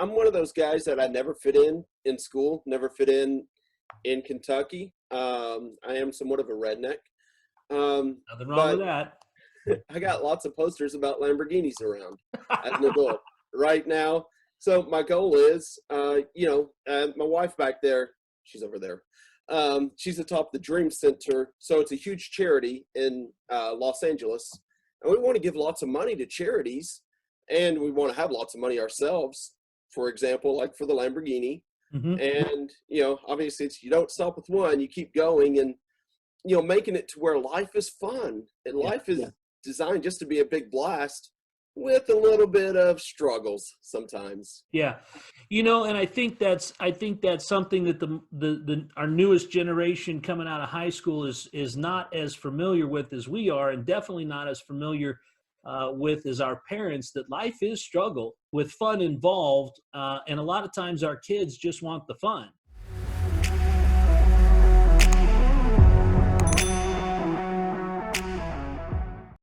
I'm one of those guys that I never fit in school, never fit in Kentucky. I am somewhat of a redneck. Nothing wrong with But that. I got lots of posters about Lamborghinis around as an adult right now. So my goal is, my wife back there, she's over there. She's atop the Dream Center. So it's a huge charity in Los Angeles. And we want to give lots of money to charities, and we want to have lots of money ourselves. For example, like for the Lamborghini. Mm-hmm. And, obviously it's, you don't stop with one, you keep going, and, making it to where life is fun, and Yeah. life is designed just to be a big blast with a little bit of struggles sometimes. Yeah. And I think that's something that the our newest generation coming out of high school is not as familiar with as we are, and definitely not as familiar with as our parents, that life is struggle with fun involved. And a lot of times our kids just want the fun.